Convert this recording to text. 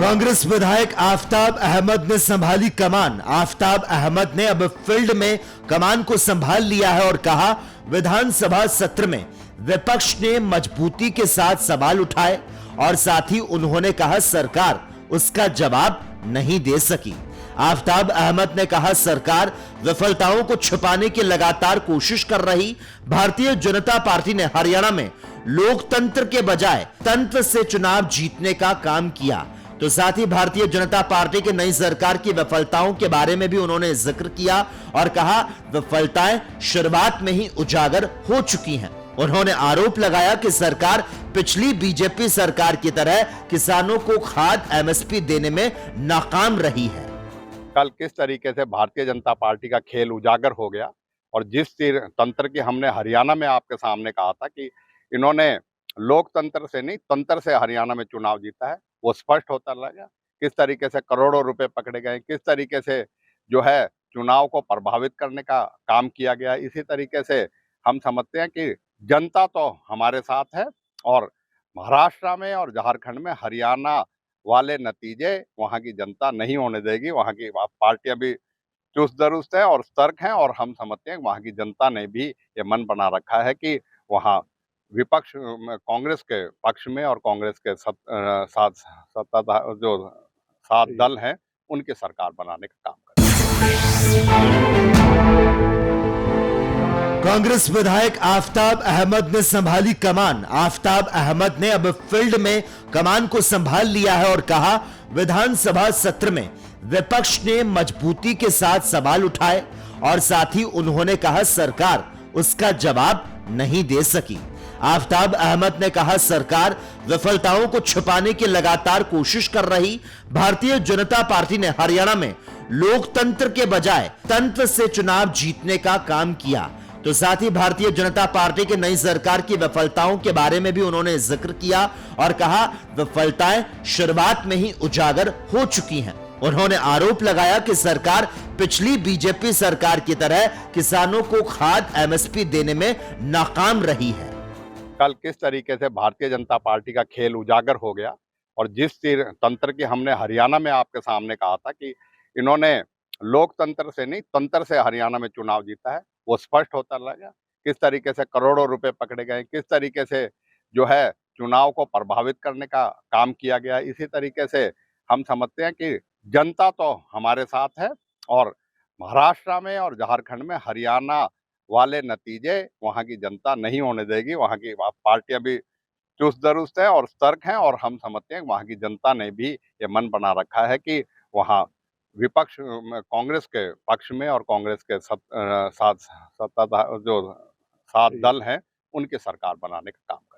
कांग्रेस विधायक आफताब अहमद ने संभाली कमान। आफताब अहमद ने अब फील्ड में कमान को संभाल लिया है और कहा, विधानसभा सत्र में विपक्ष ने मजबूती के साथ सवाल उठाए और साथ ही उन्होंने कहा सरकार उसका जवाब नहीं दे सकी। आफताब अहमद ने कहा, सरकार विफलताओं को छुपाने की लगातार कोशिश कर रही। भारतीय जनता पार्टी ने हरियाणा में लोकतंत्र के बजाय तंत्र से चुनाव जीतने का काम किया। तो साथ ही भारतीय जनता पार्टी की नई सरकार की विफलताओं के बारे में भी उन्होंने जिक्र किया और कहा, विफलताएं शुरुआत में ही उजागर हो चुकी हैं। उन्होंने आरोप लगाया कि सरकार पिछली बीजेपी सरकार की तरह किसानों को खाद एमएसपी देने में नाकाम रही है। कल किस तरीके से भारतीय जनता पार्टी का खेल उजागर हो गया और जिस तंत्र की हमने हरियाणा में आपके सामने कहा था कि इन्होंने लोकतंत्र से नहीं तंत्र से हरियाणा में चुनाव जीता है, वो स्पष्ट होता लगा। किस तरीके से करोड़ों रुपए पकड़े गए, किस तरीके से जो है चुनाव को प्रभावित करने का काम किया गया। इसी तरीके से हम समझते हैं कि जनता तो हमारे साथ है और महाराष्ट्र में और झारखंड में हरियाणा वाले नतीजे वहां की जनता नहीं होने देगी। वहां की पार्टियां भी चुस्त दुरुस्त है और सतर्क हैं और हम समझते हैं वहां की जनता ने भी ये मन बना रखा है कि वहां विपक्ष कांग्रेस के पक्ष में और कांग्रेस के साथ सत्ता जो सात दल हैं उनकी सरकार बनाने का काम करें। कांग्रेस विधायक आफताब अहमद ने संभाली कमान। आफताब अहमद ने अब फील्ड में कमान को संभाल लिया है और कहा, विधानसभा सत्र में विपक्ष ने मजबूती के साथ सवाल उठाए और साथ ही उन्होंने कहा सरकार उसका जवाब नहीं दे सकी। आफताब अहमद ने कहा, सरकार विफलताओं को छुपाने की लगातार कोशिश कर रही। भारतीय जनता पार्टी ने हरियाणा में लोकतंत्र के बजाय तंत्र से चुनाव जीतने का काम किया। तो साथ ही भारतीय जनता पार्टी की नई सरकार की विफलताओं के बारे में भी उन्होंने जिक्र किया और कहा, विफलताएं शुरुआत में ही उजागर हो चुकी हैं। उन्होंने आरोप लगाया कि सरकार पिछली बीजेपी सरकार की तरह किसानों को खाद एमएसपी देने में नाकाम रही है। कल किस तरीके से भारतीय जनता पार्टी का खेल उजागर हो गया और जिस तंत्र की हमने हरियाणा में आपके सामने कहा था कि इन्होंने लोकतंत्र से नहीं तंत्र से हरियाणा में चुनाव जीता है, वो स्पष्ट होता लगा। किस तरीके से करोड़ों रुपए पकड़े गए, किस तरीके से जो है चुनाव को प्रभावित करने का काम किया गया। इसी तरीके से हम समझते हैं कि जनता तो हमारे साथ है और महाराष्ट्र में और झारखंड में हरियाणा वाले नतीजे वहां की जनता नहीं होने देगी। वहां की पार्टियां भी चुस्त दुरुस्त है और सतर्क हैं और हम समझते हैं वहां की जनता ने भी ये मन बना रखा है कि वहां विपक्ष कांग्रेस के पक्ष में और कांग्रेस के साथ जो सात दल हैं उनकी सरकार बनाने का काम करें।